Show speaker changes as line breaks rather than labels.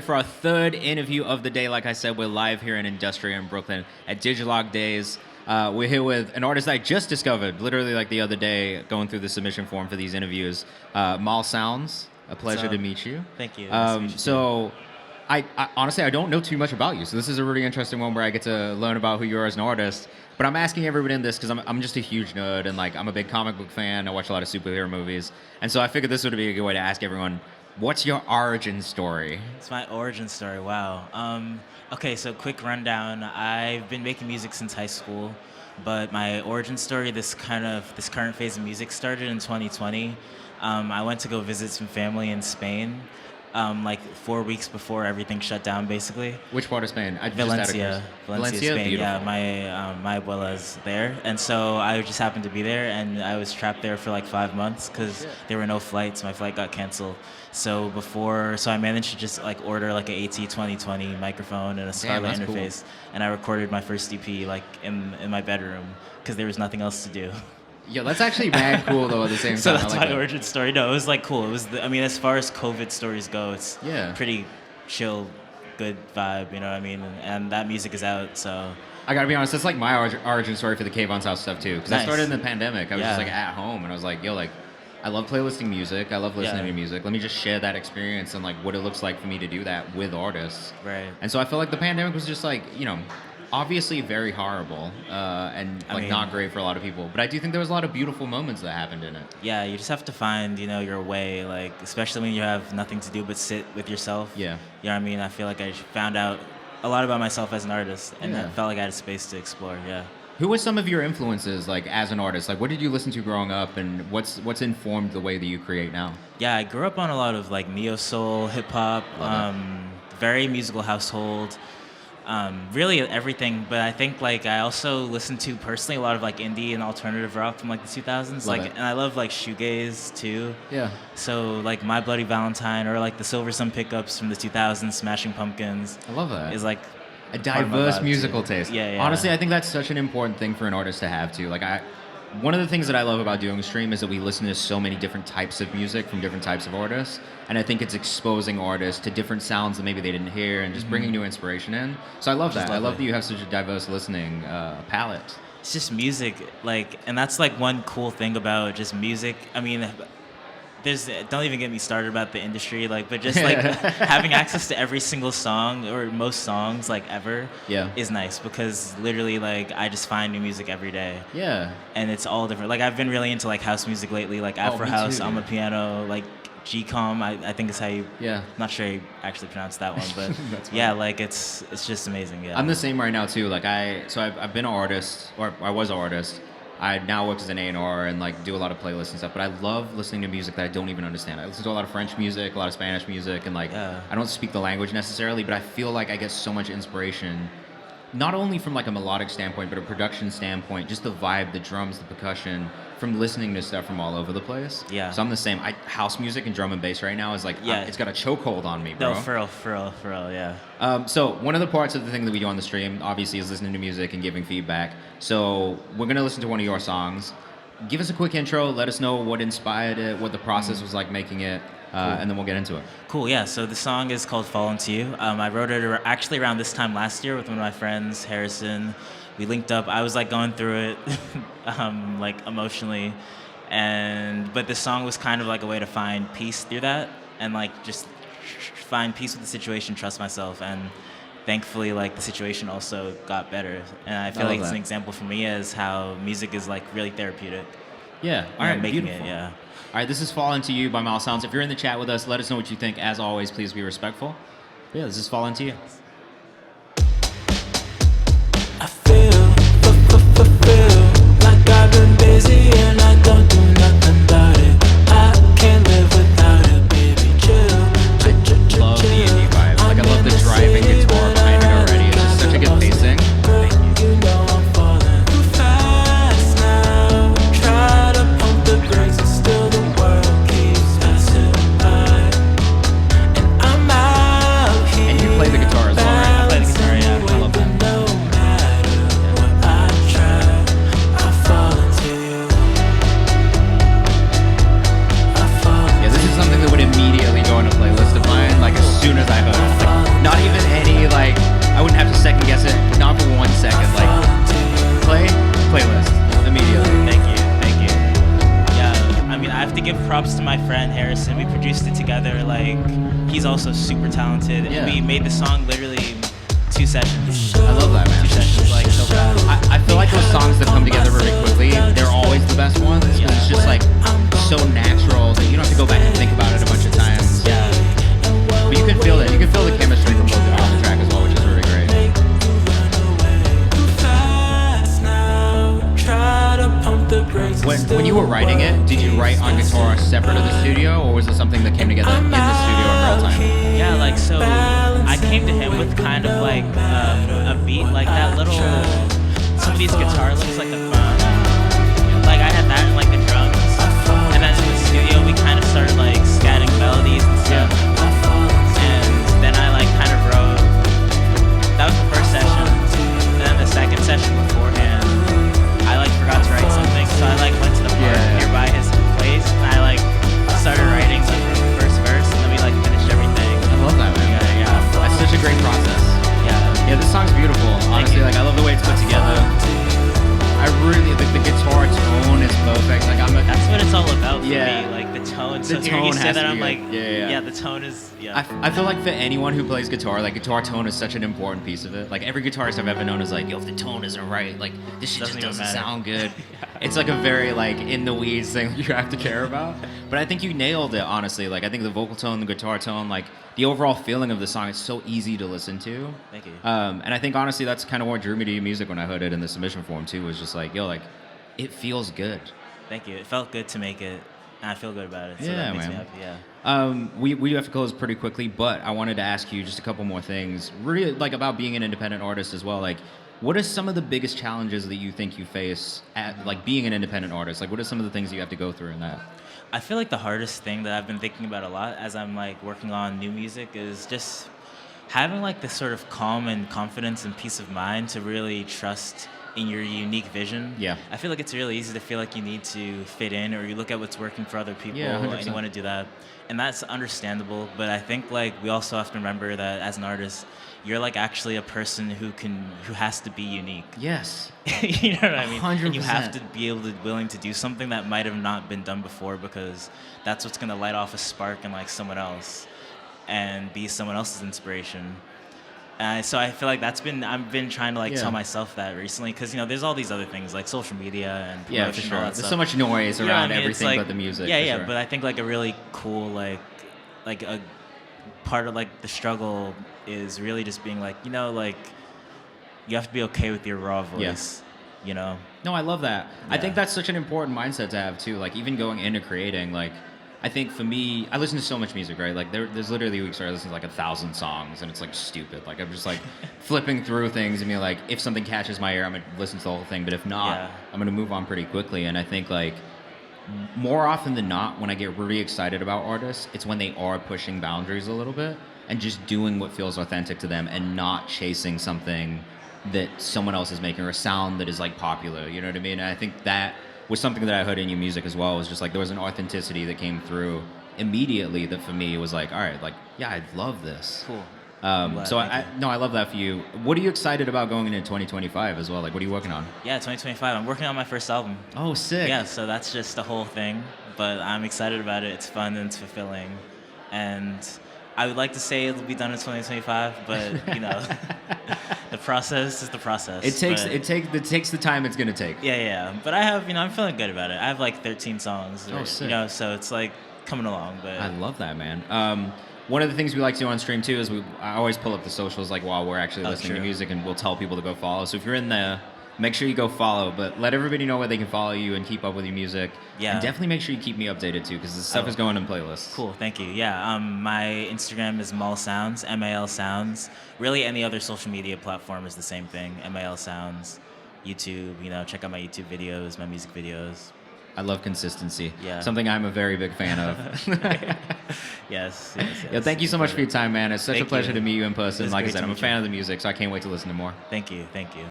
For our third interview of the day, like I said, we're live here in Industria in Brooklyn at Digilogue Days. We're here with an artist I just discovered, literally like the other day, going through the submission form for these interviews. Mal Sounds, a pleasure to meet you.
Thank you. Nice to meet you
so, I honestly, I don't know too much about you, so this is a really interesting one where I get to learn about who you are as an artist. But I'm asking everybody in this because I'm just a huge nerd, and like I'm a big comic book fan. I watch a lot of superhero movies, and so I figured this would be a good way to ask everyone, what's your origin story?
It's my origin story. Wow. Okay, so quick rundown. I've been making music since high school, but my origin story, this current phase of music, started in 2020. I went to go visit some family in Spain, like 4 weeks before everything shut down, basically.
Which part of Spain?
Valencia, Spain.
Beautiful.
Yeah, my abuela's there, and so I just happened to be there, and I was trapped there for like 5 months because there were no flights. My flight got canceled. So I managed to just like order like an AT2020 microphone and a Scarlett interface, and I recorded my first EP like in my bedroom because there was nothing else to do.
Yeah, that's actually mad cool though. At the same time,
So that's my origin story. No, it was like cool. It was, as far as COVID stories go, it's pretty chill, good vibe. You know what I mean? And that music is out, so.
I gotta be honest, that's like my origin story for the Kayvan's house stuff too. Because I started in the pandemic. I was just like at home, and I was like, yo, like, I love playlisting music. I love listening to music. Let me just share that experience and like what it looks like for me to do that with artists.
Right.
And so I feel like the pandemic was just like, obviously very horrible and not great for a lot of people. But I do think there was a lot of beautiful moments that happened in it.
Yeah, you just have to find, your way, like, especially when you have nothing to do but sit with yourself.
Yeah.
You know what I mean? I feel like I found out a lot about myself as an artist, and I felt like I had a space to explore,
Who were some of your influences, like, as an artist? Like, what did you listen to growing up, and what's informed the way that you create now?
Yeah, I grew up on a lot of, like, neo-soul, hip-hop, very musical household. Really everything, but I think like I also listened to personally a lot of like indie and alternative rock from like the 2000s, and I love like shoegaze too.
Yeah.
So like My Bloody Valentine or like the Silver Sun Pickups from the 2000s, Smashing Pumpkins.
I love that.
Is like
a diverse musical taste.
Yeah.
Honestly, I think that's such an important thing for an artist to have too. Like one of the things that I love about doing Stream is that we listen to so many different types of music from different types of artists, and I think it's exposing artists to different sounds that maybe they didn't hear and just bringing new inspiration in. So I love that. I love that you have such a diverse listening palette.
It's just music, like, and that's like one cool thing about just music. I mean, don't even get me started about the industry, like, but just like having access to every single song or most songs like ever is nice because literally like I just find new music every day.
Yeah.
And it's all different. Like I've been really into like house music lately, like Afro House, Amapiano, like G-Com, I think is how you.
Yeah.
Not sure you actually pronounced that one, but like it's just amazing. Yeah.
I'm the same right now too. Like I've been an artist, or I was an artist. I now work as an A&R and like do a lot of playlists and stuff, but I love listening to music that I don't even understand. I listen to a lot of French music, a lot of Spanish music, and like I don't speak the language necessarily, but I feel like I get so much inspiration, not only from like a melodic standpoint, but a production standpoint, just the vibe, the drums, the percussion, from listening to stuff from all over the place.
Yeah.
So I'm the same. House music and drum and bass right now is like, it's got a chokehold on me, bro.
No, for real, yeah.
So one of the parts of the thing that we do on the stream, obviously, is listening to music and giving feedback. So we're going to listen to one of your songs. Give us a quick intro. Let us know what inspired it, what the process was like making it, and then we'll get into it.
Cool, yeah. So the song is called Fall Into You. I wrote it actually around this time last year with one of my friends, Harrison. We linked up. I was like going through it, like emotionally, but the song was kind of like a way to find peace through that, and like just find peace with the situation, trust myself, and thankfully like the situation also got better. And I feel like it's an example for me as how music is like really therapeutic.
Yeah. All right.
Making
beautiful.
it. Yeah.
All right. This is Fall Into You by Mal Sounds. If you're in the chat with us, let us know what you think. As always, please be respectful. But yeah, this is Fall Into You.
I feel like I've been busy and I don't do nothing about it. I can't live without it, baby. Chill.
Love the indie vibe. Like I love the driving guitar behind it already. It's just such a good pacing.
You know I'm falling too fast now. Try to pump the brakes and still the world keeps passing by. And I'm out here.
And you play the guitar as well, right?
I play the guitar, yeah. I love that.
No matter what I try, I fall into you.
Not even any like. I wouldn't have to second guess it. Not for 1 second. Like playlist immediately.
Thank you, thank you. Yeah, I mean, I have to give props to my friend Harrison. We produced it together. Like, he's also super talented.
Yeah.
And we made the song literally 2 sessions.
I love that, man.
2 sessions, like, so fast.
I feel like those songs that come together very quickly, they're always the best ones. 'Cause it's just like so natural that you don't have to go back and think about it a bunch of times.
Yeah.
But you can feel it. You can feel the chemistry from both of the track as well, which is really great. When you were writing it, did you write on guitar separate of the studio, or was it something that came together in the studio in real time?
Yeah, like, so I came to him with kind of like a beat, like that little, some of these guitar looks like a phone. Like, I had that in like the drums, and then in the studio we kind of started like scatting melodies and stuff. And then I like kind of wrote, that was the first session, and then the second session beforehand, I like forgot to write something, so I like went to the park nearby his place, and I like started writing like the first verse, and then we like finished everything.
I love that, man.
Yeah, yeah.
That's such a great process.
Yeah.
Yeah, this song's beautiful. Honestly, like I love the way it's put together. I really the guitar tone is perfect. Like
That's what it's all about for
Yeah.
me, like the tone.
The
So hearing you
tone
say
has
that,
to
I'm
be
like,
good. Yeah.
the tone is,
I feel like for anyone who plays guitar, like guitar tone is such an important piece of it. Like every guitarist I've ever known is like, yo, if the tone isn't right, like this shit
Doesn't
just
even
doesn't
matter.
sound good. It's like a very like in the weeds thing you have to care about. But I think you nailed it, honestly. Like I think the vocal tone, the guitar tone, like the overall feeling of the song is so easy to listen to.
Thank you.
And I think honestly that's kind of what drew me to your music when I heard it in the submission form too. Was just like, yo, like it feels good.
Thank you. It felt good to make it, and I feel good about it. So
Yeah,
that makes
man.
me happy. Yeah.
We do have to close pretty quickly, but I wanted to ask you just a couple more things, really like about being an independent artist as well. Like, what are some of the biggest challenges that you think you face at like being an independent artist? Like, what are some of the things you have to go through in that?
I feel like the hardest thing that I've been thinking about a lot as I'm like working on new music is just having like this sort of calm and confidence and peace of mind to really trust in your unique vision.
Yeah.
I feel like it's really easy to feel like you need to fit in, or you look at what's working for other people
Yeah,
and
100%.
you want to do that. And that's understandable, but I think like we also have to remember that as an artist, you're like actually a person who has to be unique.
Yes.
You know what I mean?
100%.
And you have to be willing to do something that might have not been done before, because that's what's gonna light off a spark in like someone else and be someone else's inspiration. So I feel like I've been trying to like
Yeah.
tell myself that recently, because there's all these other things like social media and promotion
Yeah, for
and
sure.
all that
There's
stuff.
so much noise
You know what
around
I mean? It's
everything
like-
but the music.
Yeah,
for
yeah.
sure.
But I think like a really cool like a part of like the struggle is really just being like, like you have to be okay with your raw voice. You know.
No, I love that. I
Yeah.
think that's such an important mindset to have too. Like even going into creating, like I think for me, I listen to so much music, right? Like there's literally weeks where I listen to like 1,000 songs, and it's like stupid. Like I'm just like flipping through things and being like, if something catches my ear, I'm gonna listen to the whole thing. But if not,
Yeah.
I'm gonna move on pretty quickly. And I think like more often than not, when I get really excited about artists, it's when they are pushing boundaries a little bit and just doing what feels authentic to them and not chasing something that someone else is making or a sound that is like popular. You know what I mean? And I think that was something that I heard in your music as well. Was just like there was an authenticity that came through immediately that for me was like, all right, like yeah, I love this.
Cool.
So I love that for you. What are you excited about going into 2025 as well? Like what are you working on?
Yeah, 2025. I'm working on my first album.
Oh, sick.
Yeah, so that's just the whole thing. But I'm excited about it. It's fun and it's fulfilling. And I would like to say it'll be done in 2025, but the process is the process.
It takes the time it's gonna take.
Yeah. But I have, I'm feeling good about it. I have like 13 songs.
Oh, sick.
So it's like coming along. But
I love that, man. One of the things we like to do on stream too is I always pull up the socials like while we're actually listening to
true.
music, and we'll tell people to go follow. So if you're in there, make sure you go follow, but let everybody know where they can follow you and keep up with your music.
Yeah.
And definitely make sure you keep me updated too, because this stuff is going in playlists.
Cool, thank you. Yeah, my Instagram is Mal Sounds, MAL Sounds. Really, any other social media platform is the same thing, MAL Sounds. YouTube, check out my YouTube videos, my music videos.
I love consistency.
Yeah.
Something I'm a very big fan of.
Yes.
Yeah, thank you so much for your time, man. It's such a
Thank
pleasure
you.
to meet you in
It
person.
was
Like I
great
said,
to
I'm a
meet
fan
you.
of the music, so I can't wait to listen to more.
Thank you.